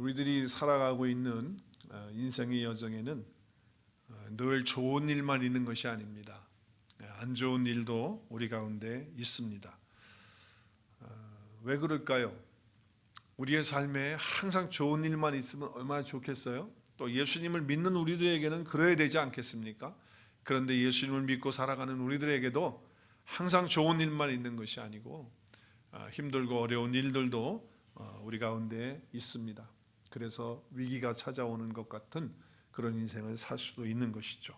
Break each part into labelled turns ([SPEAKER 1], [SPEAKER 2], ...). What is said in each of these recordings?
[SPEAKER 1] 우리들이 살아가고 있는 인생의 여정에는 늘 좋은 일만 있는 것이 아닙니다. 안 좋은 일도 우리 가운데 있습니다. 왜 그럴까요? 우리의 삶에 항상 좋은 일만 있으면 얼마나 좋겠어요? 또 예수님을 믿는 우리들에게는 그래야 되지 않겠습니까? 그런데 예수님을 믿고 살아가는 우리들에게도 항상 좋은 일만 있는 것이 아니고 힘들고 어려운 일들도 우리 가운데 있습니다. 그래서 위기가 찾아오는 것 같은 그런 인생을 살 수도 있는 것이죠.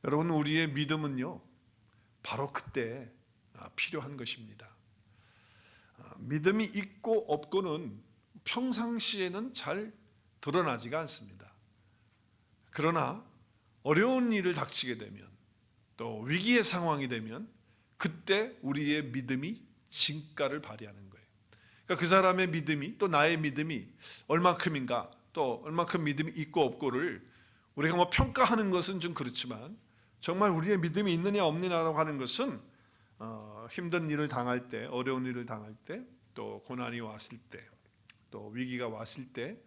[SPEAKER 1] 여러분, 우리의 믿음은요, 바로 그때 필요한 것입니다. 믿음이 있고 없고는 평상시에는 잘 드러나지가 않습니다. 그러나 어려운 일을 닥치게 되면, 또 위기의 상황이 되면 그때 우리의 믿음이 진가를 발휘하는 거예요. 그러니까 그 사람의 믿음이, 또 나의 믿음이 얼만큼인가, 또 얼만큼 믿음이 있고 없고를 우리가 평가하는 것은 좀 그렇지만, 정말 우리의 믿음이 있느냐 없느냐라고 하는 것은 힘든 일을 당할 때, 어려운 일을 당할 때, 또 고난이 왔을 때, 또 위기가 왔을 때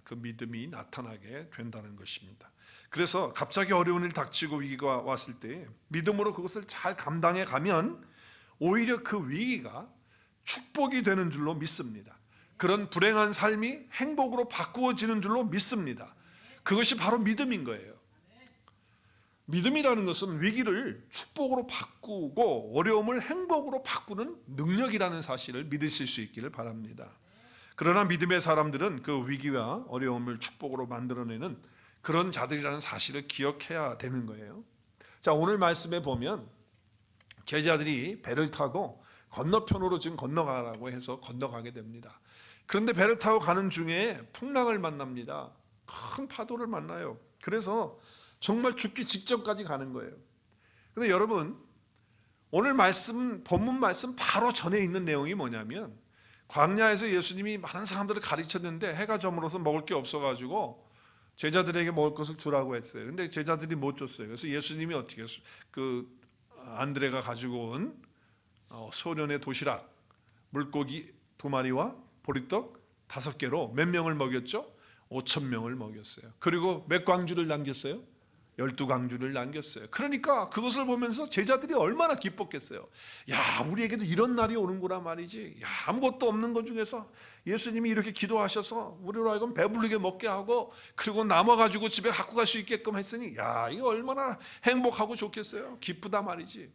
[SPEAKER 1] 그 믿음이 나타나게 된다는 것입니다. 그래서 갑자기 어려운 일 닥치고 위기가 왔을 때 믿음으로 그것을 잘 감당해 가면 오히려 그 위기가 축복이 되는 줄로 믿습니다. 그런 불행한 삶이 행복으로 바꾸어지는 줄로 믿습니다. 그것이 바로 믿음인 거예요. 믿음이라는 것은 위기를 축복으로 바꾸고 어려움을 행복으로 바꾸는 능력이라는 사실을 믿으실 수 있기를 바랍니다. 그러나 믿음의 사람들은 그 위기와 어려움을 축복으로 만들어내는 그런 자들이라는 사실을 기억해야 되는 거예요. 자, 오늘 말씀에 보면 제자들이 배를 타고 건너편으로 지금 건너가라고 해서 건너가게 됩니다. 그런데 배를 타고 가는 중에 풍랑을 만납니다. 큰 파도를 만나요. 그래서 정말 죽기 직전까지 가는 거예요. 그런데 여러분, 오늘 말씀, 본문 말씀 바로 전에 있는 내용이 뭐냐면, 광야에서 예수님이 많은 사람들을 가르쳤는데 해가 저물어서 먹을 게 없어가지고 제자들에게 먹을 것을 주라고 했어요. 근데 제자들이 못 줬어요. 그래서 예수님이 어떻게 했어요? 그 안드레가 가지고 온 소년의 도시락, 물고기 2마리와 보리떡 5개로 몇 명을 먹였죠? 5,000명을 먹였어요. 그리고 몇 광주를 남겼어요? 12광주를 남겼어요. 그러니까 그것을 보면서 제자들이 얼마나 기뻤겠어요. 야, 우리에게도 이런 날이 오는구나 말이지. 야, 아무것도 없는 것 중에서 예수님이 이렇게 기도하셔서 우리로 하여금 배부르게 먹게 하고, 그리고 남아가지고 집에 갖고 갈 수 있게끔 했으니, 야, 이거 얼마나 행복하고 좋겠어요. 기쁘다 말이지.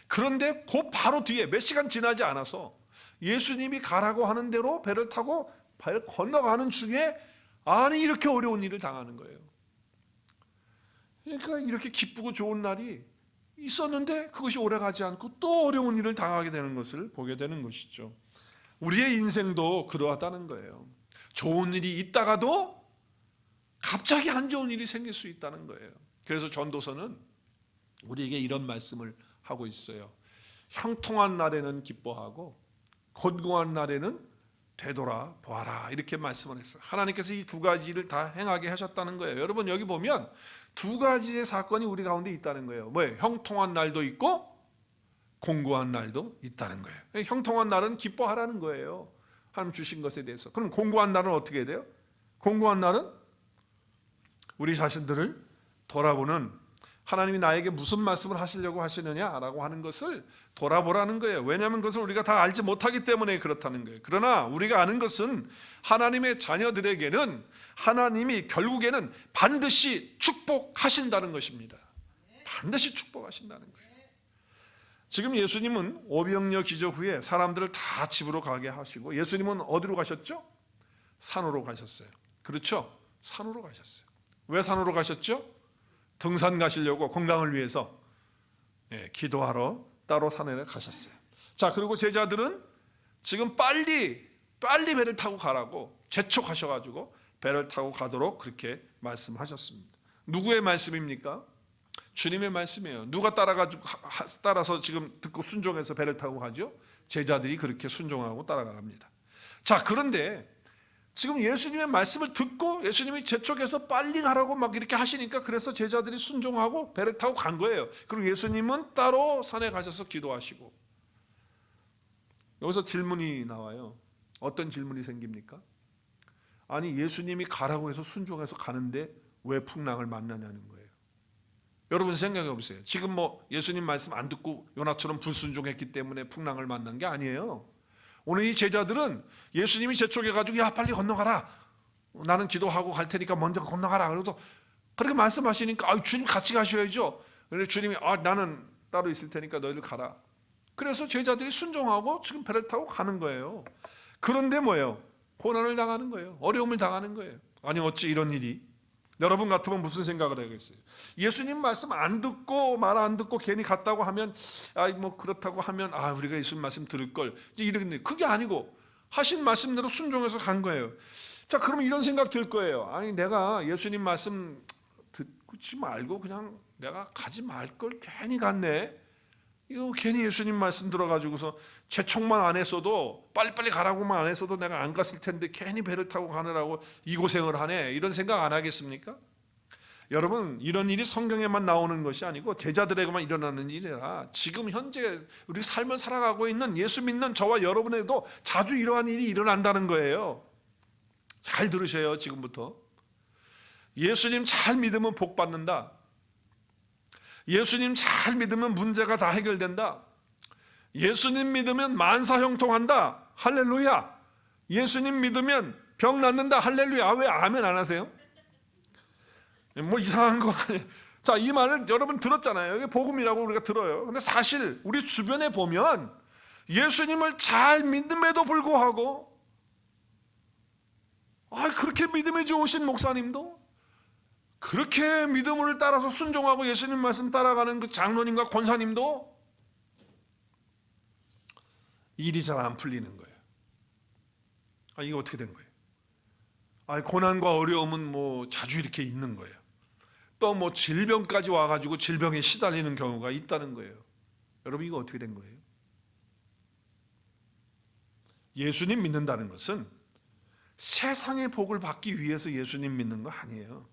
[SPEAKER 1] 그런데 그 바로 뒤에 몇 시간 지나지 않아서 예수님이 가라고 하는 대로 배를 타고 배를 건너가는 중에 아니 이렇게 어려운 일을 당하는 거예요. 그러니까 이렇게 기쁘고 좋은 날이 있었는데 그것이 오래가지 않고 또 어려운 일을 당하게 되는 것을 보게 되는 것이죠. 우리의 인생도 그러하다는 거예요. 좋은 일이 있다가도 갑자기 안 좋은 일이 생길 수 있다는 거예요. 그래서 전도서는 우리에게 이런 말씀을 하고 있어요. 형통한 날에는 기뻐하고 곤고한 날에는 되돌아 보아라, 이렇게 말씀을 했어요. 하나님께서 이 두 가지를 다 행하게 하셨다는 거예요. 여러분, 여기 보면 두 가지의 사건이 우리 가운데 있다는 거예요. 뭐예요? 형통한 날도 있고 공고한 날도 있다는 거예요. 형통한 날은 기뻐하라는 거예요. 하나님 주신 것에 대해서. 그럼 공고한 날은 어떻게 해야 돼요? 공고한 날은 우리 자신들을 돌아보는, 하나님이 나에게 무슨 말씀을 하시려고 하시느냐라고 하는 것을 돌아보라는 거예요. 왜냐하면 그것을 우리가 다 알지 못하기 때문에 그렇다는 거예요. 그러나 우리가 아는 것은 하나님의 자녀들에게는 하나님이 결국에는 반드시 축복하신다는 것입니다. 반드시 축복하신다는 거예요. 지금 예수님은 오병이어 기적 후에 사람들을 다 집으로 가게 하시고, 예수님은 어디로 가셨죠? 산으로 가셨어요. 그렇죠? 산으로 가셨어요. 왜 산으로 가셨죠? 등산 가시려고, 건강을 위해서 기도하러 따로 산에 가셨어요. 자, 그리고 제자들은 지금 빨리 배를 타고 가라고 재촉하셔가지고 배를 타고 가도록 그렇게 말씀하셨습니다. 누구의 말씀입니까? 주님의 말씀이에요. 누가 따라서 지금 듣고 순종해서 배를 타고 가죠? 제자들이 그렇게 순종하고 따라갑니다. 자, 그런데 지금 예수님의 말씀을 듣고 예수님이 재촉해서 빨리 가라고 막 이렇게 하시니까, 그래서 제자들이 순종하고 배를 타고 간 거예요. 그리고 예수님은 따로 산에 가셔서 기도하시고. 여기서 질문이 나와요. 어떤 질문이 생깁니까? 아니 예수님이 가라고 해서 순종해서 가는데 왜 풍랑을 만나냐는 거예요. 여러분 생각해 보세요. 지금 뭐 예수님 말씀 안 듣고 요나처럼 불순종했기 때문에 풍랑을 만난 게 아니에요. 오늘 이 제자들은 예수님이 재촉해가지고 야 빨리 건너가라, 나는 기도하고 갈 테니까 먼저 건너가라, 그래도 그렇게 말씀하시니까 주님 같이 가셔야죠. 그래서 주님이 나는 따로 있을 테니까 너희들 가라. 그래서 제자들이 순종하고 지금 배를 타고 가는 거예요. 그런데 뭐예요? 고난을 당하는 거예요. 어려움을 당하는 거예요. 아니 어찌 이런 일이? 여러분 같으면 무슨 생각을 하겠어요? 예수님 말씀 안 듣고 말 안 듣고 괜히 갔다고 하면 뭐 그렇다고 하면 우리가 예수님 말씀 들을 걸 이러겠네. 그게 아니고 하신 말씀대로 순종해서 간 거예요. 자, 그러면 이런 생각 들 거예요. 아니 내가 예수님 말씀 듣지 말고 그냥 내가 가지 말 걸 괜히 갔네. 이거 괜히 예수님 말씀 들어가지고서 재촉만 안 했어도 빨리빨리 가라고만 안 했어도 내가 안 갔을 텐데 괜히 배를 타고 가느라고 이 고생을 하네. 이런 생각 안 하겠습니까? 여러분 이런 일이 성경에만 나오는 것이 아니고 제자들에게만 일어나는 일이라 지금 현재 우리 삶을 살아가고 있는 예수 믿는 저와 여러분에도 자주 이러한 일이 일어난다는 거예요. 잘 들으셔요. 지금부터 예수님 잘 믿으면 복 받는다. 예수님 잘 믿으면 문제가 다 해결된다. 예수님 믿으면 만사 형통한다. 할렐루야. 예수님 믿으면 병 낫는다. 할렐루야. 왜 아멘 안 하세요? 뭐 이상한 거 아니에요. 자, 이 말을 여러분 들었잖아요. 이게 복음이라고 우리가 들어요. 근데 사실 우리 주변에 보면 예수님을 잘 믿음에도 불구하고 그렇게 믿음이 좋으신 목사님도, 그렇게 믿음을 따라서 순종하고 예수님 말씀 따라가는 그 장로님과 권사님도 일이 잘 안 풀리는 거예요. 이게 어떻게 된 거예요? 고난과 어려움은 뭐 자주 이렇게 있는 거예요. 또 뭐 질병까지 와가지고 질병에 시달리는 경우가 있다는 거예요. 여러분 이거 어떻게 된 거예요? 예수님 믿는다는 것은 세상의 복을 받기 위해서 예수님 믿는 거 아니에요.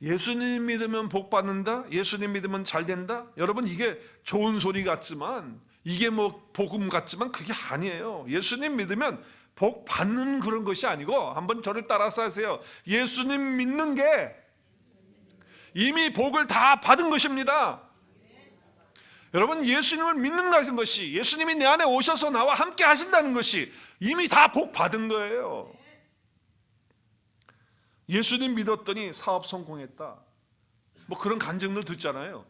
[SPEAKER 1] 예수님 믿으면 복 받는다, 예수님 믿으면 잘 된다. 여러분 이게 좋은 소리 같지만, 이게 뭐 복음 같지만 그게 아니에요. 예수님 믿으면 복 받는 그런 것이 아니고, 한번 저를 따라서 하세요. 예수님 믿는 게 이미 복을 다 받은 것입니다. 여러분 예수님을 믿는다는 것이, 예수님이 내 안에 오셔서 나와 함께 하신다는 것이 이미 다 복 받은 거예요. 예수님 믿었더니 사업 성공했다, 뭐 그런 간증들 듣잖아요.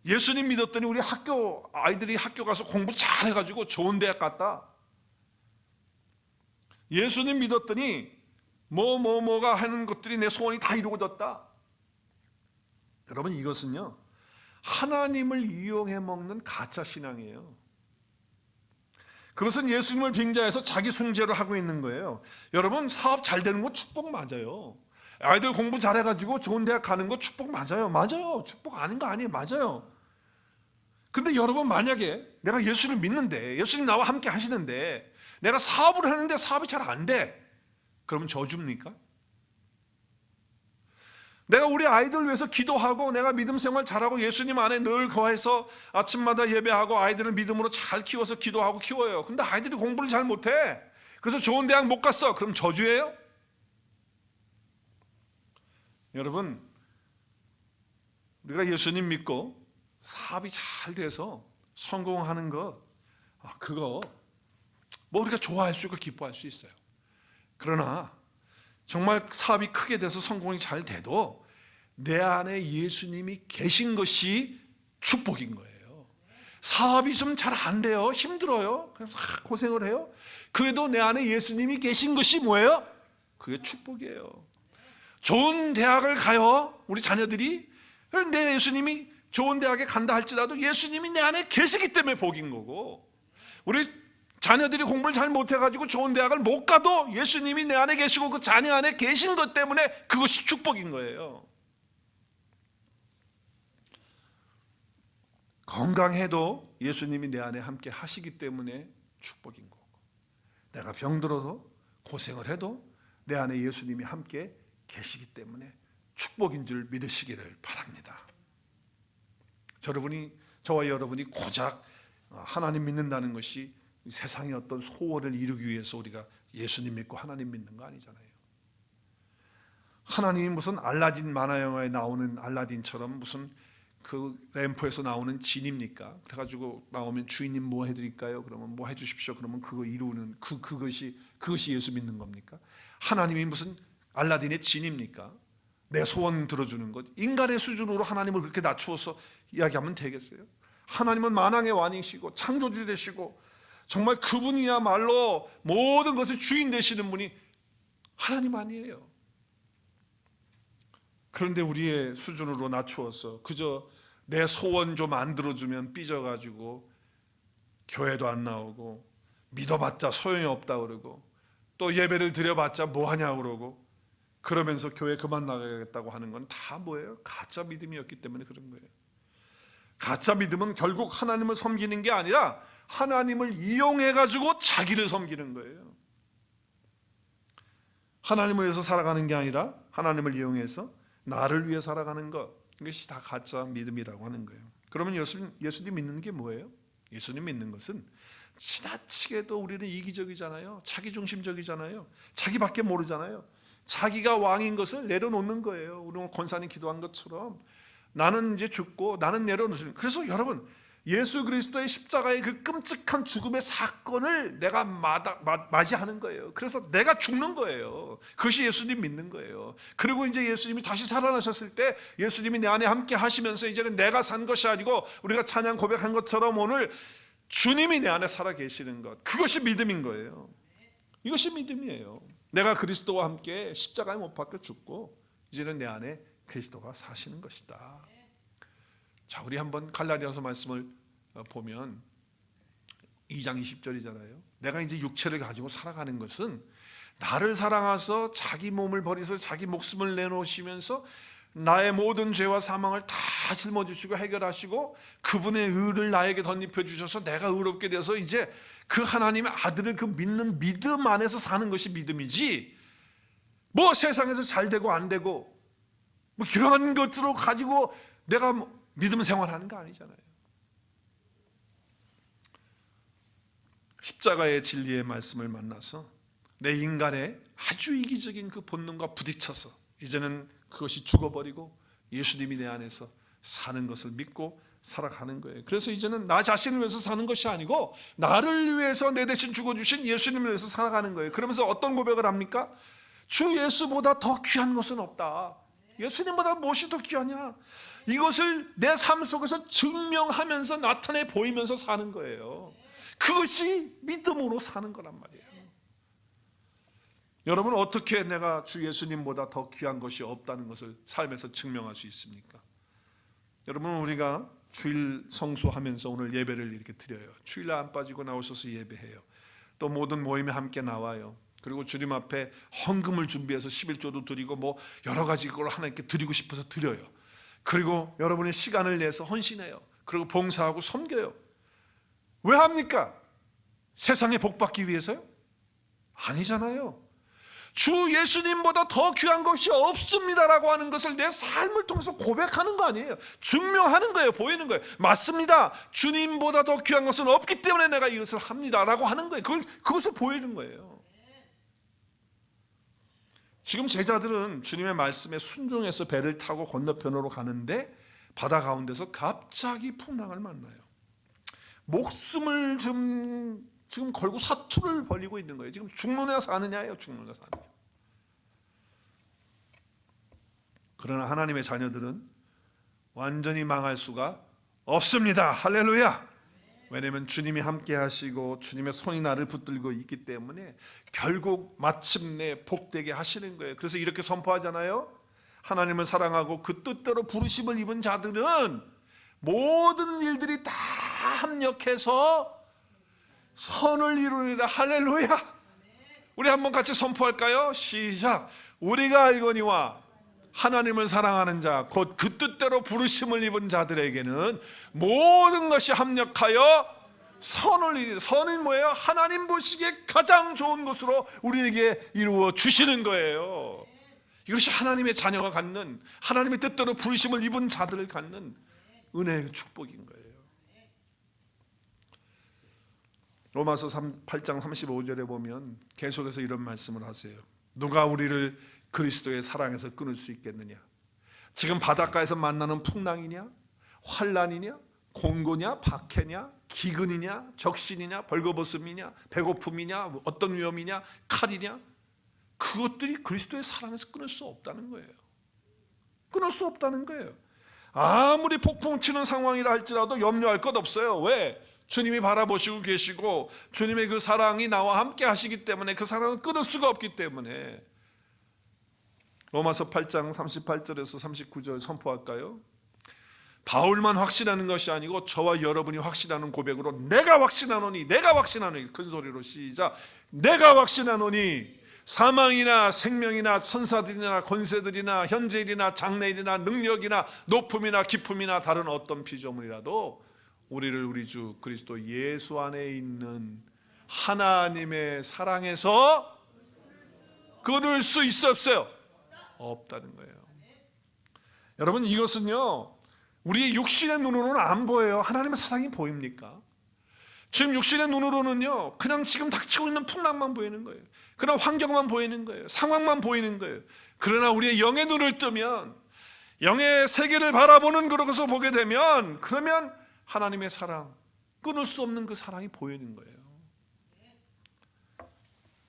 [SPEAKER 1] 예수님 믿었더니 우리 아이들이 학교 가서 공부 잘해가지고 좋은 대학 갔다. 예수님 믿었더니 뭐가 하는 것들이 내 소원이 다 이루어졌다. 여러분 이것은요 하나님을 이용해 먹는 가짜 신앙이에요. 그것은 예수님을 빙자해서 자기 숭배를 하고 있는 거예요. 여러분 사업 잘 되는 거 축복 맞아요. 아이들 공부 잘해가지고 좋은 대학 가는 거 축복 맞아요. 축복 아닌 거 아니에요. 맞아요. 근데 여러분 만약에 내가 예수를 믿는데, 예수님 나와 함께 하시는데 내가 사업을 하는데 사업이 잘 안 돼, 그러면 저주입니까? 내가 우리 아이들 위해서 기도하고 내가 믿음 생활 잘하고 예수님 안에 늘 거해서 아침마다 예배하고 아이들을 믿음으로 잘 키워서 기도하고 키워요. 근데 아이들이 공부를 잘 못해, 그래서 좋은 대학 못 갔어, 그럼 저주예요? 여러분 우리가 예수님 믿고 사업이 잘 돼서 성공하는 것, 그거 뭐 우리가 좋아할 수 있고 기뻐할 수 있어요. 그러나 정말 사업이 크게 돼서 성공이 잘 돼도 내 안에 예수님이 계신 것이 축복인 거예요. 사업이 좀 잘 안 돼요, 힘들어요, 그래서 고생을 해요. 그래도 내 안에 예수님이 계신 것이 뭐예요? 그게 축복이에요. 좋은 대학을 가요, 우리 자녀들이. 내 예수님이 좋은 대학에 간다 할지라도 예수님이 내 안에 계시기 때문에 복인 거고, 우리 자녀들이 공부를 잘 못해가지고 좋은 대학을 못 가도 예수님이 내 안에 계시고 그 자녀 안에 계신 것 때문에 그것이 축복인 거예요. 건강해도 예수님이 내 안에 함께 하시기 때문에 축복인 거고, 내가 병들어서 고생을 해도 내 안에 예수님이 함께 계시기 때문에 축복인 줄 믿으시기를 바랍니다. 저와 여러분이 고작 하나님 믿는다는 것이 세상의 어떤 소원을 이루기 위해서 우리가 예수님 믿고 하나님 믿는 거 아니잖아요. 하나님이 무슨 알라딘 만화 영화에 나오는 알라딘처럼 무슨 그 램프에서 나오는 진입니까? 그래가지고 나오면 주인님 뭐 해드릴까요? 그러면 뭐 해주십시오. 그러면 그거 이루는 그것이 예수 믿는 겁니까? 하나님이 무슨 알라딘의 진입니까? 내 소원 들어주는 것. 인간의 수준으로 하나님을 그렇게 낮추어서 이야기하면 되겠어요? 하나님은 만왕의 왕이시고 창조주 되시고 정말 그분이야말로 모든 것의 주인 되시는 분이 하나님 아니에요. 그런데 우리의 수준으로 낮추어서 그저 내 소원 좀 안 들어주면 삐져가지고 교회도 안 나오고 믿어봤자 소용이 없다 그러고 또 예배를 드려봤자 뭐하냐 그러고 그러면서 교회 그만 나가겠다고 하는 건 다 뭐예요? 가짜 믿음이었기 때문에 그런 거예요. 가짜 믿음은 결국 하나님을 섬기는 게 아니라 하나님을 이용해가지고 자기를 섬기는 거예요. 하나님을 위해서 살아가는 게 아니라 하나님을 이용해서 나를 위해 살아가는 것, 이것이 다 가짜 믿음이라고 하는 거예요. 그러면 예수님 믿는 게 뭐예요? 예수님 믿는 것은 지나치게도 우리는 이기적이잖아요. 자기중심적이잖아요. 자기밖에 모르잖아요. 자기가 왕인 것을 내려놓는 거예요. 우리 오늘 권사님 기도한 것처럼 나는 이제 죽고 나는 내려놓는. 그래서 여러분 예수 그리스도의 십자가의 그 끔찍한 죽음의 사건을 내가 맞이하는 거예요. 그래서 내가 죽는 거예요. 그것이 예수님 믿는 거예요. 그리고 이제 예수님이 다시 살아나셨을 때 예수님이 내 안에 함께 하시면서 이제는 내가 산 것이 아니고 우리가 찬양 고백한 것처럼 오늘 주님이 내 안에 살아 계시는 것, 그것이 믿음인 거예요. 이것이 믿음이에요. 내가 그리스도와 함께 십자가에 못 박혀 죽고 이제는 내 안에 그리스도가 사시는 것이다. 자, 우리 한번 갈라디아서 말씀을 보면 2장 20절이잖아요. 내가 이제 육체를 가지고 살아가는 것은 나를 사랑하셔서 자기 몸을 버리셔서 자기 목숨을 내놓으시면서 나의 모든 죄와 사망을 다 짊어지시고 해결하시고 그분의 의를 나에게 덧입혀 주셔서 내가 의롭게 돼서 이제 그 하나님의 아들을 그 믿는 믿음 안에서 사는 것이 믿음이지, 뭐 세상에서 잘 되고 안 되고 뭐 그런 것들로 가지고 내가 믿음 생활하는 거 아니잖아요. 십자가의 진리의 말씀을 만나서 내 인간의 아주 이기적인 그 본능과 부딪혀서 이제는 그것이 죽어버리고 예수님이 내 안에서 사는 것을 믿고 살아가는 거예요. 그래서 이제는 나 자신을 위해서 사는 것이 아니고 나를 위해서 내 대신 죽어주신 예수님을 위해서 살아가는 거예요. 그러면서 어떤 고백을 합니까? 주 예수보다 더 귀한 것은 없다. 예수님보다 무엇이 더 귀하냐? 이것을 내 삶 속에서 증명하면서 나타내 보이면서 사는 거예요. 그것이 믿음으로 사는 거란 말이에요. 여러분, 어떻게 내가 주 예수님보다 더 귀한 것이 없다는 것을 삶에서 증명할 수 있습니까? 여러분, 우리가 주일 성수하면서 오늘 예배를 이렇게 드려요. 주일날 안 빠지고 나오셔서 예배해요. 또 모든 모임에 함께 나와요. 그리고 주님 앞에 헌금을 준비해서 11조도 드리고 뭐 여러 가지 걸 하나님께 드리고 싶어서 드려요. 그리고 여러분의 시간을 내서 헌신해요. 그리고 봉사하고 섬겨요. 왜 합니까? 세상에 복 받기 위해서요? 아니잖아요. 주 예수님보다 더 귀한 것이 없습니다라고 하는 것을 내 삶을 통해서 고백하는 거 아니에요. 증명하는 거예요. 보이는 거예요. 맞습니다. 주님보다 더 귀한 것은 없기 때문에 내가 이것을 합니다라고 하는 거예요. 그것을 보이는 거예요. 지금 제자들은 주님의 말씀에 순종해서 배를 타고 건너편으로 가는데 바다 가운데서 갑자기 풍랑을 만나요. 목숨을 지금 걸고 사투를 벌이고 있는 거예요. 지금 죽느냐 사느냐예요. 죽느냐 사느냐. 그러나 하나님의 자녀들은 완전히 망할 수가 없습니다. 할렐루야. 왜냐하면 주님이 함께 하시고 주님의 손이 나를 붙들고 있기 때문에 결국 마침내 복되게 하시는 거예요. 그래서 이렇게 선포하잖아요. 하나님을 사랑하고 그 뜻대로 부르심을 입은 자들은 모든 일들이 다 합력해서 선을 이루리라. 할렐루야. 우리 한번 같이 선포할까요? 시작. 우리가 알거니와 하나님을 사랑하는 자, 곧 그 뜻대로 부르심을 입은 자들에게는 모든 것이 합력하여 선을 이루리라. 선은 뭐예요? 하나님 보시기에 가장 좋은 것으로 우리에게 이루어 주시는 거예요. 이것이 하나님의 자녀가 갖는, 하나님의 뜻대로 부르심을 입은 자들을 갖는 은혜의 축복인 거예요. 로마서 8장 35절에 보면 계속해서 이런 말씀을 하세요. 누가 우리를 그리스도의 사랑에서 끊을 수 있겠느냐? 지금 바닷가에서 만나는 풍랑이냐? 환란이냐? 공고냐? 박해냐? 기근이냐? 적신이냐? 벌거벗음이냐? 배고픔이냐? 어떤 위험이냐? 칼이냐? 그것들이 그리스도의 사랑에서 끊을 수 없다는 거예요. 끊을 수 없다는 거예요. 아무리 폭풍 치는 상황이라 할지라도 염려할 것 없어요. 왜? 주님이 바라보시고 계시고 주님의 그 사랑이 나와 함께 하시기 때문에 그 사랑은 끊을 수가 없기 때문에. 로마서 8장 38절에서 39절 선포할까요? 바울만 확신하는 것이 아니고 저와 여러분이 확신하는 고백으로 내가 확신하노니, 내가 확신하노니, 큰 소리로 시작. 내가 확신하노니 사망이나 생명이나 천사들이나 권세들이나 현재일이나 장래일이나 능력이나 높음이나 깊음이나 다른 어떤 피조물이라도 우리를 우리 주 그리스도 예수 안에 있는 하나님의 사랑에서 끊을 수 있어 없어요? 없다는 거예요. 여러분, 이것은요 우리의 육신의 눈으로는 안 보여요. 하나님의 사랑이 보입니까? 지금 육신의 눈으로는요 그냥 지금 닥치고 있는 풍랑만 보이는 거예요. 그런 환경만 보이는 거예요. 상황만 보이는 거예요. 그러나 우리의 영의 눈을 뜨면, 영의 세계를 바라보는 그릇에서 보게 되면, 그러면 하나님의 사랑, 끊을 수 없는 그 사랑이 보이는 거예요.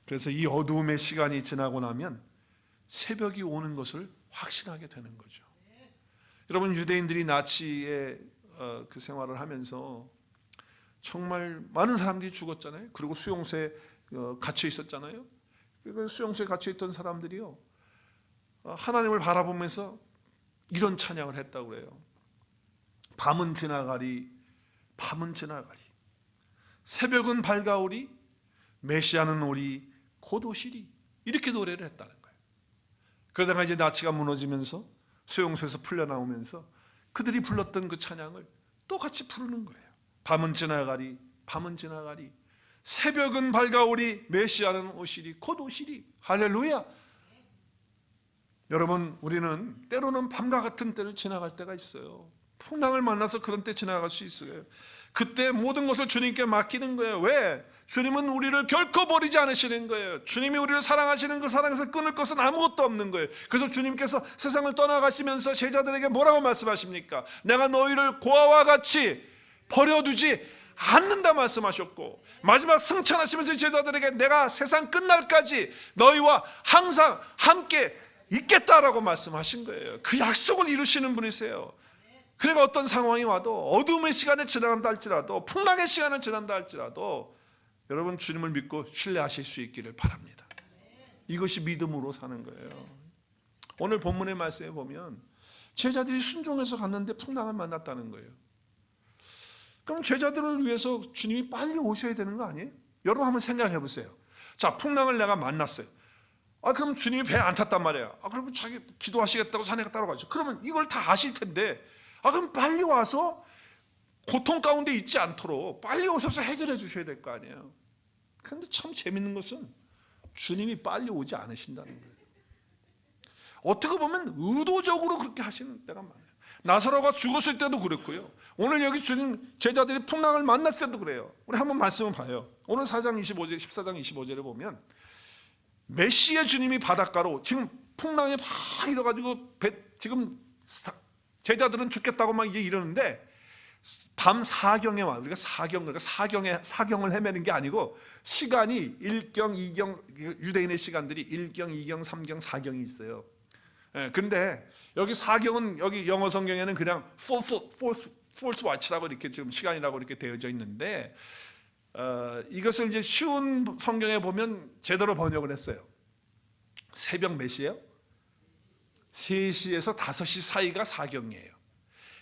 [SPEAKER 1] 그래서 이 어두움의 시간이 지나고 나면 새벽이 오는 것을 확신하게 되는 거죠. 여러분, 유대인들이 나치의 그 생활을 하면서 정말 많은 사람들이 죽었잖아요. 그리고 수용소에 갇혀 있었잖아요. 그 수용소에 갇혀 있던 사람들이요 하나님을 바라보면서 이런 찬양을 했다고 그래요. 밤은 지나가리, 밤은 지나가리, 새벽은 밝아오리, 메시아는 오리, 곧 오시리, 이렇게 노래를 했다는 거예요. 그러다가 이제 나치가 무너지면서 수용소에서 풀려나오면서 그들이 불렀던 그 찬양을 또 같이 부르는 거예요. 밤은 지나가리, 밤은 지나가리, 새벽은 밝아오리, 메시아는 오시리, 곧 오시리. 할렐루야. 여러분, 우리는 때로는 밤과 같은 때를 지나갈 때가 있어요. 풍랑을 만나서 그런 때 지나갈 수 있어요. 그때 모든 것을 주님께 맡기는 거예요. 왜? 주님은 우리를 결코 버리지 않으시는 거예요. 주님이 우리를 사랑하시는 그 사랑에서 끊을 것은 아무것도 없는 거예요. 그래서 주님께서 세상을 떠나가시면서 제자들에게 뭐라고 말씀하십니까? 내가 너희를 고아와 같이 버려두지 않는다 말씀하셨고, 마지막 승천하시면서 제자들에게 내가 세상 끝날까지 너희와 항상 함께 있겠다라고 말씀하신 거예요. 그 약속을 이루시는 분이세요. 그러니까 어떤 상황이 와도, 어둠의 시간에 지나간다 할지라도, 풍랑의 시간을 지난다 할지라도 여러분 주님을 믿고 신뢰하실 수 있기를 바랍니다. 이것이 믿음으로 사는 거예요. 오늘 본문의 말씀에 보면 제자들이 순종해서 갔는데 풍랑을 만났다는 거예요. 그럼 제자들을 위해서 주님이 빨리 오셔야 되는 거 아니에요? 여러분 한번 생각해 보세요. 자, 풍랑을 내가 만났어요. 그럼 주님이 배에 안 탔단 말이에요. 그럼 자기 기도하시겠다고 산에 따라가죠. 그러면 이걸 다 아실 텐데, 그럼 빨리 와서 고통 가운데 있지 않도록 빨리 오셔서 해결해 주셔야 될 거 아니에요. 그런데 참 재밌는 것은 주님이 빨리 오지 않으신다는 거예요. 어떻게 보면 의도적으로 그렇게 하시는 때가 많아요. 나사로가 죽었을 때도 그렇고요. 오늘 여기 주님 제자들이 풍랑을 만났을 때도 그래요. 우리 한번 말씀을 봐요. 오늘 4장 25절, 14장 25절에 보면 메시아 주님이 바닷가로, 지금 풍랑이 막 일어가지고 지금 제자들은 죽겠다고 막 이러는데 밤 사경에 와. 우리가 사경을 헤매는 게 아니고 시간이 1경, 2경, 유대인의 시간들이 1경, 2경, 3경, 4경이 있어요. 근데 여기 4경은 여기 영어 성경에는 그냥 false watch라고 이렇게 지금 시간이라고 이렇게 되어져 있는데 이것을 이제 쉬운 성경에 보면 제대로 번역을 했어요. 새벽 몇 시예요? 3시에서 5시 사이가 4경이에요.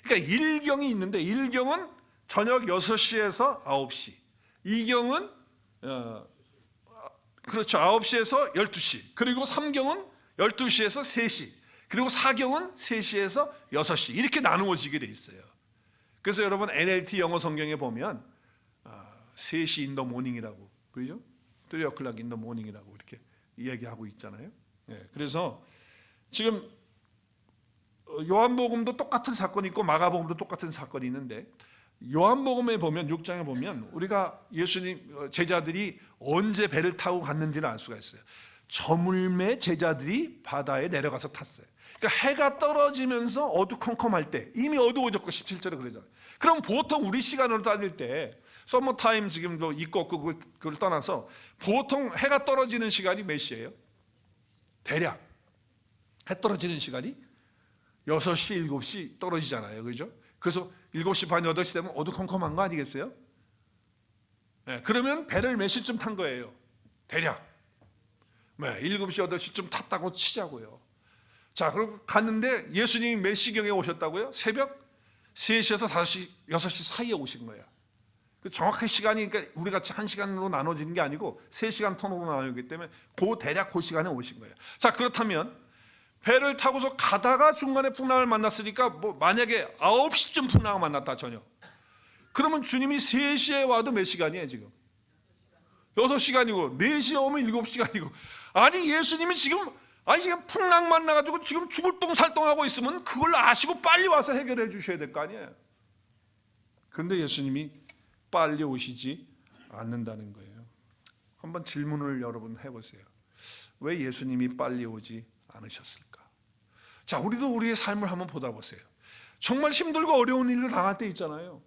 [SPEAKER 1] 그러니까 1경이 있는데 1경은 저녁 6시에서 9시, 2경은 그렇죠, 9시에서 12시, 그리고 3경은 12시에서 3시, 그리고 4경은 3시에서 6시, 이렇게 나누어지게 돼 있어요. 그래서 여러분 NLT 영어 성경에 보면 3시 in the morning이라고, 그죠? 3 o'clock in the morning이라고 이렇게 얘기하고 있잖아요. 그래서 지금 요한복음도 똑같은 사건이 있고 마가복음도 똑같은 사건이 있는데, 요한복음에 보면 6장에 보면 우리가 예수님 제자들이 언제 배를 타고 갔는지를 알 수가 있어요. 저물매 제자들이 바다에 내려가서 탔어요. 그러니까 해가 떨어지면서 어두컴컴할 때, 이미 어두워졌고 17절에 그러잖아요. 그럼 보통 우리 시간으로 따질 때 서머타임 지금도 있고 없고 그걸 떠나서 보통 해가 떨어지는 시간이 몇 시예요? 대략 해 떨어지는 시간이 6시, 7시 떨어지잖아요. 그죠? 그래서 7시 반, 8시 되면 어두컴컴한 거 아니겠어요? 네, 그러면 배를 몇 시쯤 탄 거예요? 대략 7시, 8시쯤 탔다고 치자고요. 자, 그리고 갔는데 예수님이 몇 시경에 오셨다고요? 새벽 3시에서 5시, 6시 사이에 오신 거예요. 정확한 시간이 그러니까 우리 같이 1시간으로 나눠지는 게 아니고 3시간 턴으로 나누기 때문에 대략 그 시간에 오신 거예요. 자, 그렇다면 배를 타고서 가다가 중간에 풍랑을 만났으니까 뭐 만약에 9시쯤 풍랑을 만났다 저녁. 그러면 주님이 3시에 와도 몇 시간이에요 지금? 6시간이고 4시에 오면 7시간이고 아니 예수님이 지금 풍랑 만나가지고 지금 죽을 똥살똥하고 있으면 그걸 아시고 빨리 와서 해결해 주셔야 될 거 아니에요. 그런데 예수님이 빨리 오시지 않는다는 거예요. 한번 질문을 여러분 해보세요. 왜 예수님이 빨리 오지 않으셨을까? 자, 우리도 우리의 삶을 한번 보다 보세요. 정말 힘들고 어려운 일을 당할 때 있잖아요.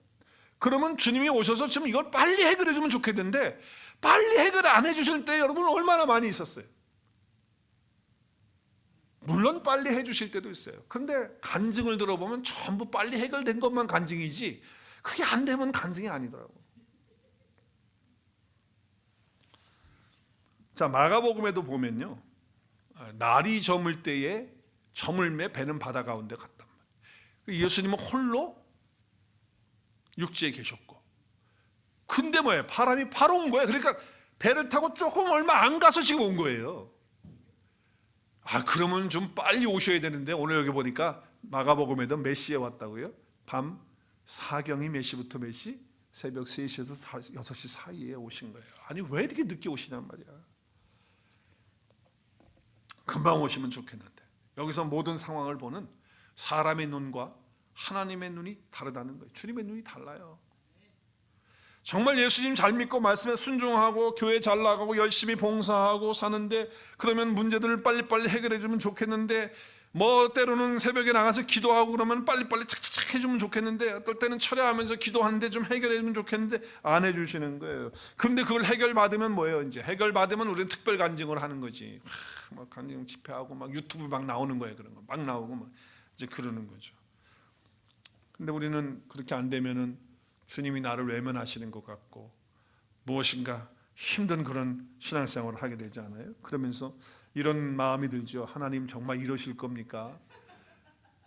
[SPEAKER 1] 그러면 주님이 오셔서 지금 이걸 빨리 해결해 주면 좋겠는데 빨리 해결 안 해주실 때 여러분 얼마나 많이 있었어요. 물론 빨리 해주실 때도 있어요. 그런데 간증을 들어보면 전부 빨리 해결된 것만 간증이지 그게 안 되면 간증이 아니더라고요. 자, 마가복음에도 보면요, 날이 저물 때에 저물매 배는 바다 가운데 갔단 말이에요. 예수님은 홀로 육지에 계셨고, 근데 뭐예요? 바람이 바로 온 거예요. 그러니까 배를 타고 조금 얼마 안 가서 지금 온 거예요. 그러면 좀 빨리 오셔야 되는데 오늘 여기 보니까 마가복음에도 몇 시에 왔다고요? 밤 사경이 몇 시부터 몇 시? 새벽 3시에서 6시 사이에 오신 거예요. 아니 왜 이렇게 늦게 오시냔 말이야. 금방 오시면 좋겠는데 여기서 모든 상황을 보는 사람의 눈과 하나님의 눈이 다르다는 거예요. 주님의 눈이 달라요. 정말 예수님 잘 믿고 말씀에 순종하고 교회 잘 나가고 열심히 봉사하고 사는데 그러면 문제들을 빨리빨리 해결해 주면 좋겠는데 뭐 때로는 새벽에 나가서 기도하고 그러면 빨리빨리 착착착 해주면 좋겠는데 어떨 때는 철야하면서 기도하는데 좀 해결해 주면 좋겠는데 안 해주시는 거예요. 그런데 그걸 해결받으면 뭐예요? 이제 해결받으면 우리는 특별 간증을 하는 거지. 막 간증 집회하고 막 유튜브 막 나오는 거예요. 그런 거 막 나오고 막 이제 그러는 거죠. 근데 우리는 그렇게 안 되면은 주님이 나를 외면하시는 것 같고 무엇인가 힘든 그런 신앙생활을 하게 되지 않아요? 그러면서 이런 마음이 들죠. 하나님 정말 이러실 겁니까?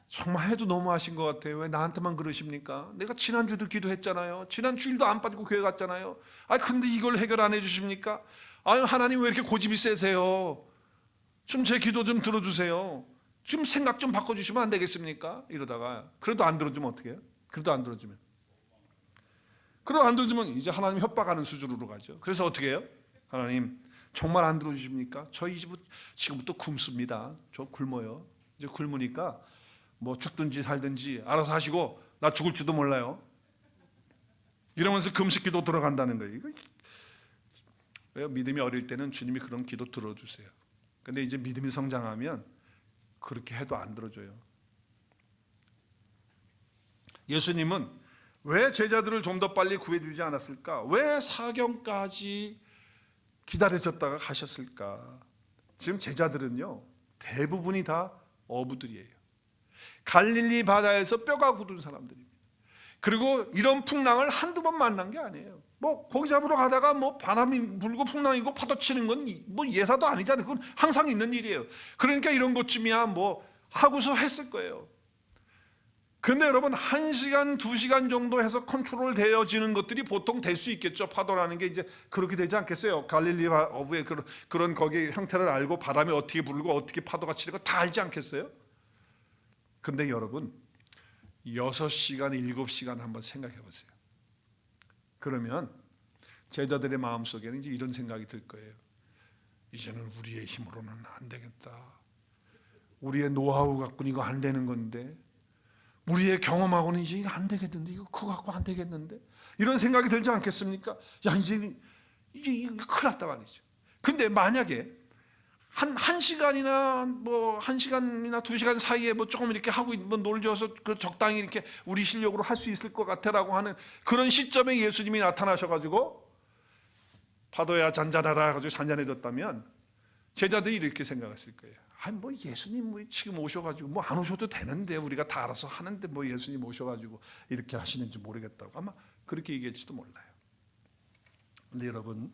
[SPEAKER 1] 정말 해도 너무하신 것 같아요. 왜 나한테만 그러십니까? 내가 지난주도 기도했잖아요. 지난 주일도 안 빠지고 교회 갔잖아요. 근데 이걸 해결 안 해주십니까? 하나님 왜 이렇게 고집이 세세요? 좀 제 기도 좀 들어주세요. 좀 생각 좀 바꿔주시면 안 되겠습니까? 이러다가 그래도 안 들어주면 어떻게 해요? 그래도 안 들어주면 이제 하나님 협박하는 수준으로 가죠. 그래서 어떻게 해요? 하나님 정말 안 들어주십니까? 저희 집은 지금부터 굶습니다. 저 굶어요. 이제 굶으니까 뭐 죽든지 살든지 알아서 하시고 나 죽을지도 몰라요. 이러면서 금식기도 들어간다는 거예요. 이거 믿음이 어릴 때는 주님이 그런 기도 들어주세요. 근데 이제 믿음이 성장하면 그렇게 해도 안 들어줘요. 예수님은 왜 제자들을 좀 더 빨리 구해주지 않았을까? 왜 사경까지 기다리셨다가 가셨을까? 지금 제자들은요 대부분이 다 어부들이에요. 갈릴리 바다에서 뼈가 굳은 사람들입니다. 그리고 이런 풍랑을 한두 번 만난 게 아니에요. 뭐 고기 잡으러 가다가 뭐 바람이 불고 풍랑이고 파도 치는 건 뭐 예사도 아니잖아요. 그건 항상 있는 일이에요. 그러니까 이런 것쯤이야 뭐 하고서 했을 거예요. 그런데 여러분 1시간, 2시간 정도 해서 컨트롤 되어지는 것들이 보통 될 수 있겠죠. 파도라는 게 이제 그렇게 되지 않겠어요. 갈릴리 어부의 그런 거기 형태를 알고 바람이 어떻게 불고 어떻게 파도가 치는 거 다 알지 않겠어요? 그런데 여러분 6시간, 7시간 한번 생각해 보세요. 그러면 제자들의 마음속에는 이제 이런 생각이 들 거예요. 이제는 우리의 힘으로는 안 되겠다. 우리의 노하우 갖고는 이거 안 되는 건데 우리의 경험하고는 이제 이거 안 되겠는데 이거 그거 갖고 안 되겠는데 이런 생각이 들지 않겠습니까? 야 이제 큰일 났다 말이죠. 근데 만약에 한 시간이나 뭐 1시간이나 2시간 사이에 뭐 조금 이렇게 하고 뭐 놀져서 그 적당히 이렇게 우리 실력으로 할 수 있을 것 같아라고 하는 그런 시점에 예수님이 나타나셔가지고 파도야 잔잔하라 가지고 잔잔해졌다면 제자들이 이렇게 생각했을 거예요. 아니 뭐 예수님 뭐 지금 오셔가지고 뭐 안 오셔도 되는데 우리가 다 알아서 하는데 뭐 예수님 오셔가지고 이렇게 하시는지 모르겠다고 아마 그렇게 얘기할지도 몰라요. 근데 여러분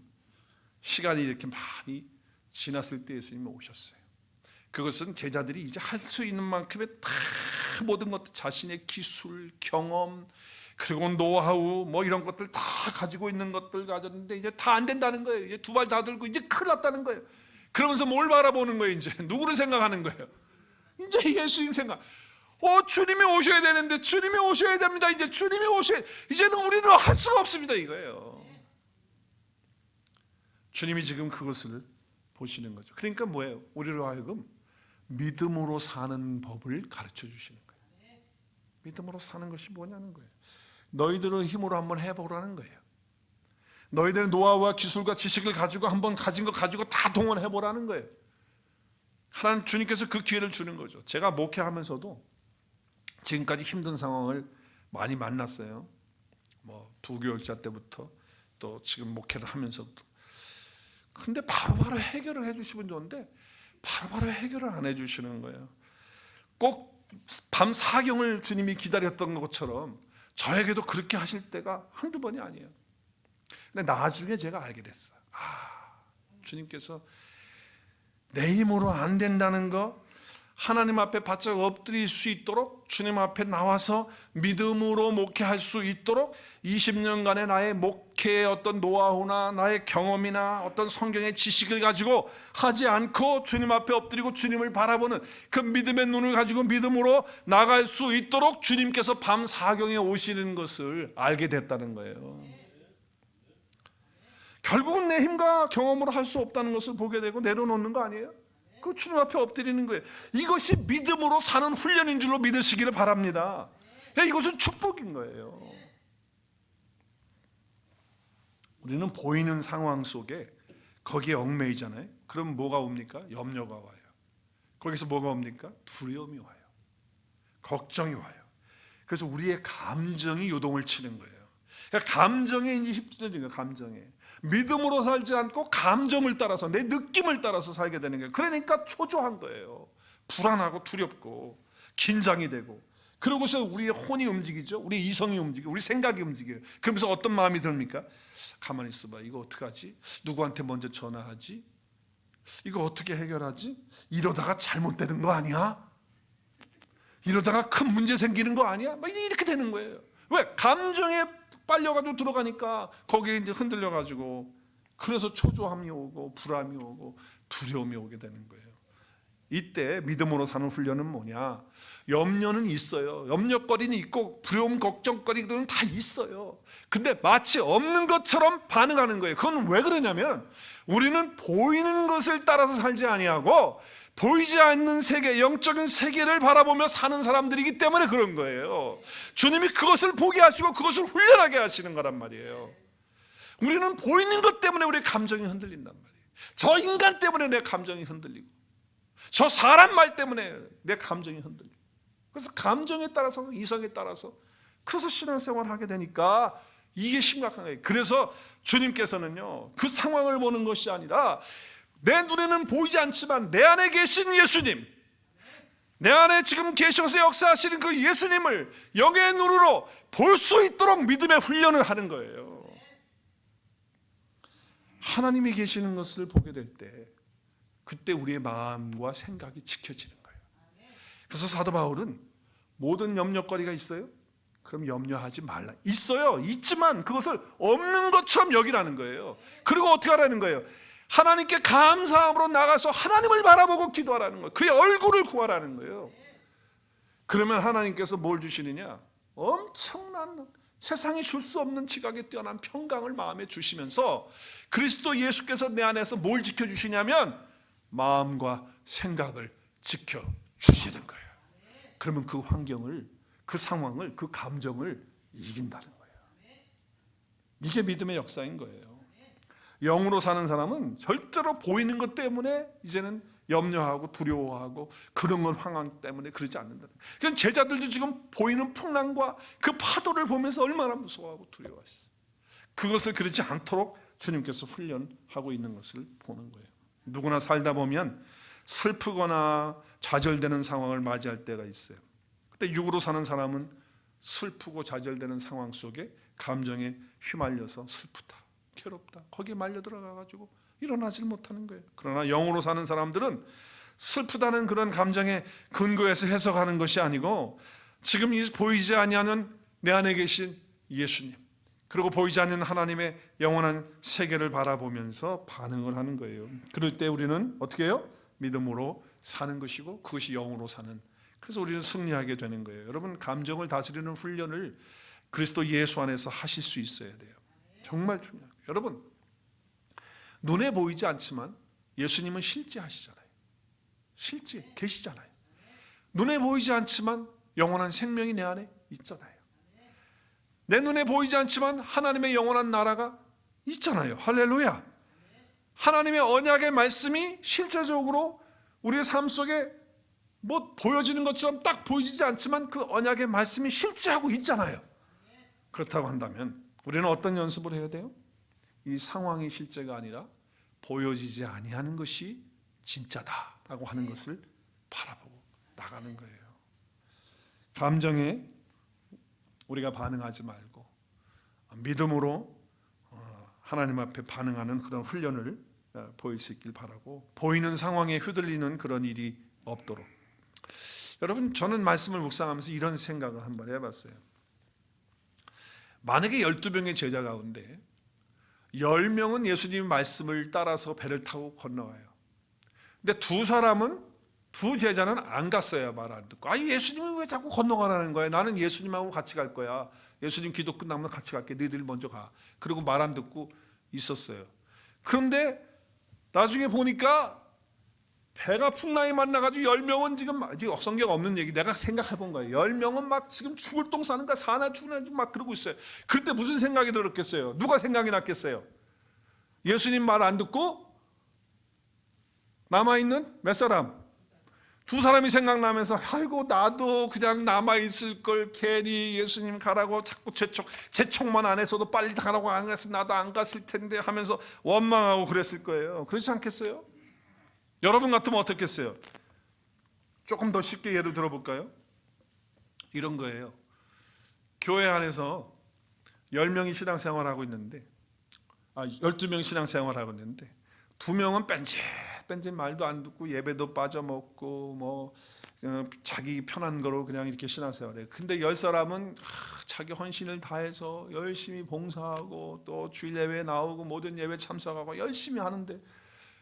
[SPEAKER 1] 시간이 이렇게 많이 지났을 때 예수님이 오셨어요. 그것은 제자들이 이제 할 수 있는 만큼의 다 모든 것들 자신의 기술, 경험 그리고 노하우 뭐 이런 것들 다 가지고 있는 것들 가졌는데 이제 다 안 된다는 거예요. 이제 두 발 다 들고 이제 큰일 났다는 거예요. 그러면서 뭘 바라보는 거예요? 이제 누구를 생각하는 거예요? 이제 예수님 생각. 주님이 오셔야 되는데 주님이 오셔야 됩니다. 이제 주님이 오셔야 이제는 우리는 할 수가 없습니다 이거예요. 주님이 지금 그것을 보시는 거죠. 그러니까 뭐예요? 우리로 하여금 믿음으로 사는 법을 가르쳐 주시는 거예요. 믿음으로 사는 것이 뭐냐는 거예요. 너희들은 힘으로 한번 해보라는 거예요. 너희들의 노하우와 기술과 지식을 가지고 한번 가진 거 가지고 다 동원해보라는 거예요. 하나님 주님께서 그 기회를 주는 거죠. 제가 목회하면서도 지금까지 힘든 상황을 많이 만났어요. 뭐 부교육자 때부터 또 지금 목회를 하면서도. 근데 바로바로 해결을 해주시면 좋은데 바로바로 해결을 안 해주시는 거예요. 꼭 밤 사경을 주님이 기다렸던 것처럼 저에게도 그렇게 하실 때가 한두 번이 아니에요. 근데 나중에 제가 알게 됐어요. 주님께서 내 힘으로 안 된다는 거 하나님 앞에 바짝 엎드릴 수 있도록 주님 앞에 나와서 믿음으로 목회할 수 있도록 20년간의 나의 목회의 어떤 노하우나 나의 경험이나 어떤 성경의 지식을 가지고 하지 않고 주님 앞에 엎드리고 주님을 바라보는 그 믿음의 눈을 가지고 믿음으로 나갈 수 있도록 주님께서 밤 사경에 오시는 것을 알게 됐다는 거예요. 결국은 내 힘과 경험으로 할 수 없다는 것을 보게 되고 내려놓는 거 아니에요? 그 주님 앞에 엎드리는 거예요. 이것이 믿음으로 사는 훈련인 줄로 믿으시기를 바랍니다. 이것은 축복인 거예요. 우리는 보이는 상황 속에 거기에 얽매이잖아요. 그럼 뭐가 옵니까? 염려가 와요. 거기서 뭐가 옵니까? 두려움이 와요. 걱정이 와요. 그래서 우리의 감정이 요동을 치는 거예요. 그러니까 감정에 이제 휩쓸리는 거예요. 감정에. 믿음으로 살지 않고 감정을 따라서 내 느낌을 따라서 살게 되는 거예요. 그러니까 초조한 거예요. 불안하고 두렵고 긴장이 되고 그러고서 우리의 혼이 움직이죠. 우리 이성이 움직이고 우리 생각이 움직여요. 그러면서 어떤 마음이 듭니까? 가만히 있어봐. 이거 어떡하지? 누구한테 먼저 전화하지? 이거 어떻게 해결하지? 이러다가 잘못되는 거 아니야? 이러다가 큰 문제 생기는 거 아니야? 막 이렇게 되는 거예요. 왜? 감정에 빨려가지고 들어가니까 거기에 이제 흔들려가지고 그래서 초조함이 오고 불안이 오고 두려움이 오게 되는 거예요. 이때 믿음으로 사는 훈련은 뭐냐? 염려는 있어요. 염려거리는 있고 두려움, 걱정거리들은 다 있어요. 근데 마치 없는 것처럼 반응하는 거예요. 그건 왜 그러냐면 우리는 보이는 것을 따라서 살지 아니하고 보이지 않는 세계, 영적인 세계를 바라보며 사는 사람들이기 때문에 그런 거예요. 주님이 그것을 보게 하시고 그것을 훈련하게 하시는 거란 말이에요. 우리는 보이는 것 때문에 우리의 감정이 흔들린단 말이에요. 저 인간 때문에 내 감정이 흔들리고 저 사람 말 때문에 내 감정이 흔들리고 그래서 감정에 따라서 이성에 따라서 그래서 신앙생활을 하게 되니까 이게 심각한 거예요. 그래서 주님께서는요 그 상황을 보는 것이 아니라 내 눈에는 보이지 않지만 내 안에 계신 예수님, 내 안에 지금 계셔서 역사하시는 그 예수님을 영의 눈으로 볼 수 있도록 믿음의 훈련을 하는 거예요. 하나님이 계시는 것을 보게 될 때 그때 우리의 마음과 생각이 지켜지는 거예요. 그래서 사도 바울은 모든 염려거리가 있어요? 그럼 염려하지 말라. 있어요. 있지만 그것을 없는 것처럼 여기라는 거예요. 그리고 어떻게 하라는 거예요? 하나님께 감사함으로 나가서 하나님을 바라보고 기도하라는 거예요. 그의 얼굴을 구하라는 거예요. 그러면 하나님께서 뭘 주시느냐? 엄청난 세상이 줄 수 없는 지각에 뛰어난 평강을 마음에 주시면서 그리스도 예수께서 내 안에서 뭘 지켜주시냐면 마음과 생각을 지켜주시는 거예요. 그러면 그 환경을, 그 상황을, 그 감정을 이긴다는 거예요. 이게 믿음의 역사인 거예요. 영으로 사는 사람은 절대로 보이는 것 때문에 이제는 염려하고 두려워하고 그런 건 상황 때문에 그러지 않는다. 그러니까 제자들도 지금 보이는 풍랑과 그 파도를 보면서 얼마나 무서워하고 두려워했어요. 그것을 그렇지 않도록 주님께서 훈련하고 있는 것을 보는 거예요. 누구나 살다 보면 슬프거나 좌절되는 상황을 맞이할 때가 있어요. 그때 육으로 사는 사람은 슬프고 좌절되는 상황 속에 감정에 휘말려서 슬프다, 괴롭다, 거기에 말려 들어가가지고 일어나질 못하는 거예요. 그러나 영으로 사는 사람들은 슬프다는 그런 감정에 근거해서 해석하는 것이 아니고 지금 이 보이지 아니하는 내 안에 계신 예수님, 그리고 보이지 않는 하나님의 영원한 세계를 바라보면서 반응을 하는 거예요. 그럴 때 우리는 어떻게 해요? 믿음으로 사는 것이고 그것이 영으로 사는, 그래서 우리는 승리하게 되는 거예요. 여러분, 감정을 다스리는 훈련을 그리스도 예수 안에서 하실 수 있어야 돼요. 정말 중요해요. 여러분, 눈에 보이지 않지만 예수님은 실제 하시잖아요. 실제 계시잖아요. 눈에 보이지 않지만 영원한 생명이 내 안에 있잖아요. 내 눈에 보이지 않지만 하나님의 영원한 나라가 있잖아요. 할렐루야. 하나님의 언약의 말씀이 실제적으로 우리의 삶 속에 뭐 보여지는 것처럼 딱 보이지 않지만 그 언약의 말씀이 실제하고 있잖아요. 그렇다고 한다면 우리는 어떤 연습을 해야 돼요? 이 상황이 실제가 아니라 보여지지 아니하는 것이 진짜다라고 하는 것을 바라보고 나가는 거예요. 감정에 우리가 반응하지 말고 믿음으로 하나님 앞에 반응하는 그런 훈련을 보일 수 있길 바라고, 보이는 상황에 휘둘리는 그런 일이 없도록. 여러분, 저는 말씀을 묵상하면서 이런 생각을 한번 해봤어요. 만약에 12명의 제자 가운데 10명은 예수님 말씀을 따라서 배를 타고 건너와요. 근데 두 제자는 안 갔어요. 말 안 듣고. 아니, 예수님은 왜 자꾸 건너가라는 거야? 나는 예수님하고 같이 갈 거야. 예수님 기도 끝나면 같이 갈게. 너희들 먼저 가. 그리고 말 안 듣고 있었어요. 그런데 나중에 보니까 배가 풍랑이 만나가지고 10명은 지금 아직 성경 없는 얘기 내가 생각해 본 거예요. 10명은 막 지금 죽을 똥 싸는가 사나 죽나 막 그러고 있어요. 그때 무슨 생각이 들었겠어요? 누가 생각이 났겠어요? 예수님 말 안 듣고 남아있는 몇 사람? 두 사람이 생각나면서 아이고 나도 그냥 남아있을 걸, 괜히 예수님 가라고 자꾸 재촉만 안 했어도 빨리 가라고 안 했으면 나도 안 갔을 텐데 하면서 원망하고 그랬을 거예요. 그렇지 않겠어요? 여러분 같으면 어떻겠어요? 조금 더 쉽게 예를 들어볼까요? 이런 거예요. 교회 안에서 10명이 신앙생활하고 있는데 12명 신앙생활하고 있는데 2명은 뺀질 말도 안 듣고 예배도 빠져먹고 뭐 자기 편한 거로 그냥 이렇게 신앙생활해요. 근데 10사람은 자기 헌신을 다해서 열심히 봉사하고 또 주일 예배에 나오고 모든 예배 참석하고 열심히 하는데,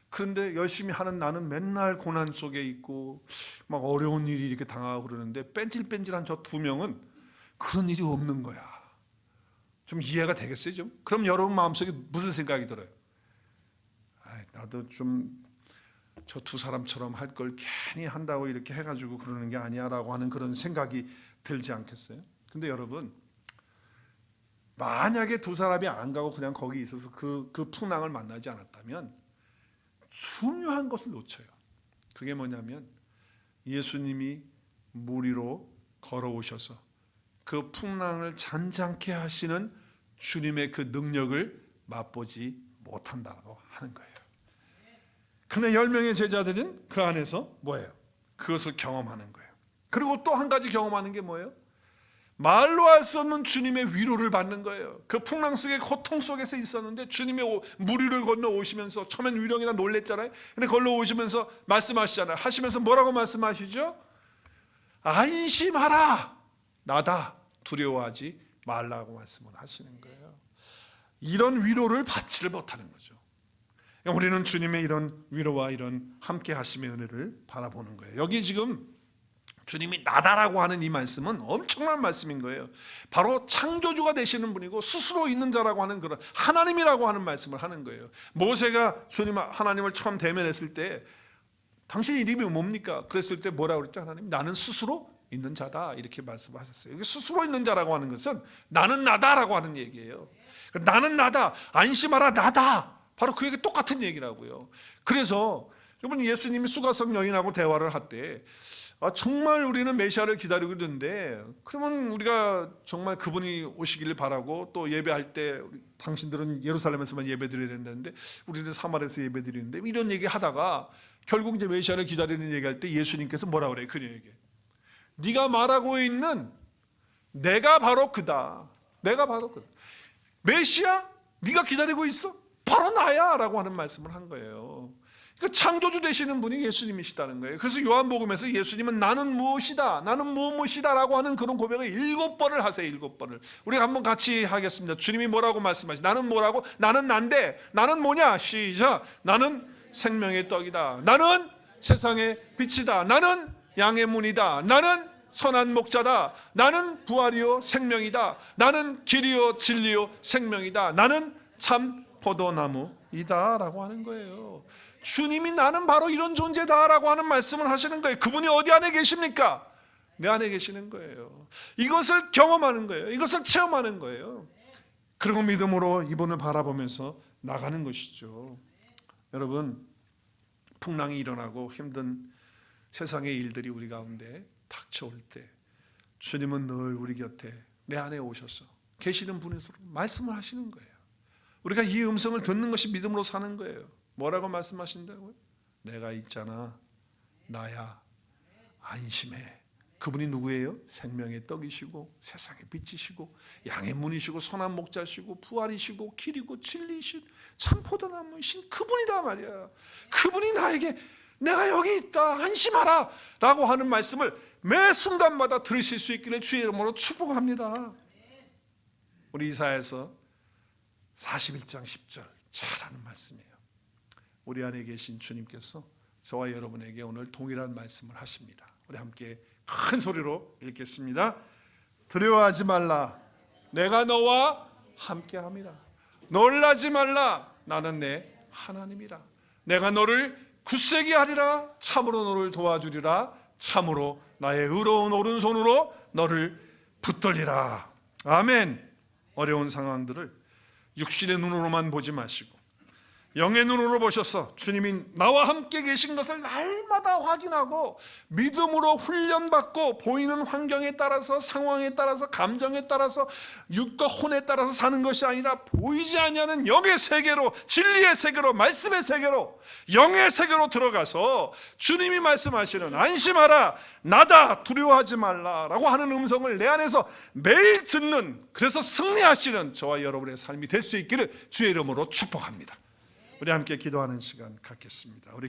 [SPEAKER 1] 그런데 열심히 하는 나는 맨날 고난 속에 있고 막 어려운 일이 이렇게 당하고 그러는데 뺀질뺀질한 저 2명은 그런 일이 없는 거야. 좀 이해가 되겠어요? 좀? 그럼 여러분 마음속에 무슨 생각이 들어요? 나도 좀 저 2사람처럼 할 걸 괜히 한다고 이렇게 해가지고 그러는 게 아니야 라고 하는 그런 생각이 들지 않겠어요? 근데 여러분, 만약에 2사람이 안 가고 그냥 거기 있어서 그 풍랑을 만나지 않았다면 중요한 것을 놓쳐요. 그게 뭐냐면 예수님이 물 위로 걸어오셔서 그 풍랑을 잔잔케 하시는 주님의 그 능력을 맛보지 못한다고 하는 거예요. 그런데 10명의 제자들은 그 안에서 뭐예요? 그것을 경험하는 거예요. 그리고 또 한 가지 경험하는 게 뭐예요? 말로 할 수 없는 주님의 위로를 받는 거예요. 그 풍랑 속의 고통 속에서 있었는데 주님의 물 위를 건너 오시면서 처음엔 위령이나 놀랬잖아요. 근데 걸러 오시면서 말씀하시잖아요. 하시면서 뭐라고 말씀하시죠? 안심하라, 나다, 두려워하지 말라고 말씀을 하시는 거예요. 이런 위로를 받지를 못하는 거죠. 우리는 주님의 이런 위로와 이런 함께 하심의 은혜를 바라보는 거예요. 여기 지금 주님이 나다라고 하는 이 말씀은 엄청난 말씀인 거예요. 바로 창조주가 되시는 분이고 스스로 있는 자라고 하는 그런 하나님이라고 하는 말씀을 하는 거예요. 모세가 주님 하나님을 처음 대면했을 때 당신 이름이 뭡니까? 그랬을 때 뭐라고 그랬죠? 하나님, 나는 스스로 있는 자다, 이렇게 말씀하셨어요. 여기 스스로 있는 자라고 하는 것은 나는 나다라고 하는 얘기예요. 나는 나다, 안심하라, 나다, 바로 그에게 똑같은 얘기라고요. 그래서 여러분, 예수님이 수가성 여인하고 대화를 할 때 정말 우리는 메시아를 기다리고 있는데, 그러면 우리가 정말 그분이 오시기를 바라고, 또 예배할 때 당신들은 예루살렘에서만 예배드려야 된다는데 우리는 사마리아에서 예배드리는데, 이런 얘기 하다가 결국 이제 메시아를 기다리는 얘기할 때 예수님께서 뭐라 그래요? 그녀에게 네가 말하고 있는 내가 바로 그다. 내가 바로 그다. 메시아? 네가 기다리고 있어? 바로 나야 라고 하는 말씀을 한 거예요. 그러니까 창조주 되시는 분이 예수님이시다는 거예요. 그래서 요한복음에서 예수님은 나는 무엇이다, 나는 무엇이다 라고 하는 그런 고백을 7번을 하세요. 7번을. 우리가 한번 같이 하겠습니다. 주님이 뭐라고 말씀하시? 나는 뭐라고? 나는 난데. 나는 뭐냐? 시작. 나는 생명의 떡이다. 나는 세상의 빛이다. 나는 양의 문이다. 나는 선한 목자다. 나는 부활이요 생명이다. 나는 길이요 진리요 생명이다. 나는 참 포도나무이다 라고 하는 거예요. 주님이 나는 바로 이런 존재다 라고 하는 말씀을 하시는 거예요. 그분이 어디 안에 계십니까? 내 안에 계시는 거예요. 이것을 경험하는 거예요. 이것을 체험하는 거예요. 그리고 믿음으로 이분을 바라보면서 나가는 것이죠. 여러분, 풍랑이 일어나고 힘든 세상의 일들이 우리 가운데 닥쳐올 때 주님은 늘 우리 곁에 내 안에 오셔서 계시는 분으로 말씀을 하시는 거예요. 우리가 이 음성을 듣는 것이 믿음으로 사는 거예요. 뭐라고 말씀하신다고요? 내가 있잖아. 나야. 안심해. 그분이 누구예요? 생명의 떡이시고 세상의 빛이시고 양의 문이시고 선한 목자시고 부활이시고 길이고 진리이신 참 포도나무이신 그분이다 말이야. 그분이 나에게 내가 여기 있다 안심하라 라고 하는 말씀을 매 순간마다 들으실 수 있기를 주의 이름으로 축복합니다. 우리 이사야서 41장 10절 잘하는 말씀이에요. 우리 안에 계신 주님께서 저와 여러분에게 오늘 동일한 말씀을 하십니다. 우리 함께 큰 소리로 읽겠습니다. 두려워하지 말라. 내가 너와 함께함이라. 놀라지 말라. 나는 내 하나님이라. 내가 너를 굳세게 하리라. 참으로 너를 도와주리라. 참으로 나의 의로운 오른손으로 너를 붙들리라. 아멘. 어려운 상황들을 육신의 눈으로만 보지 마시고 영의 눈으로 보셔서 주님이 나와 함께 계신 것을 날마다 확인하고 믿음으로 훈련받고 보이는 환경에 따라서 상황에 따라서 감정에 따라서 육과 혼에 따라서 사는 것이 아니라 보이지 아니하는 영의 세계로 진리의 세계로 말씀의 세계로 영의 세계로 들어가서 주님이 말씀하시는 안심하라 나다 두려워하지 말라라고 하는 음성을 내 안에서 매일 듣는 그래서 승리하시는 저와 여러분의 삶이 될 수 있기를 주의 이름으로 축복합니다. 우리 함께 기도하는 시간 갖겠습니다. 우리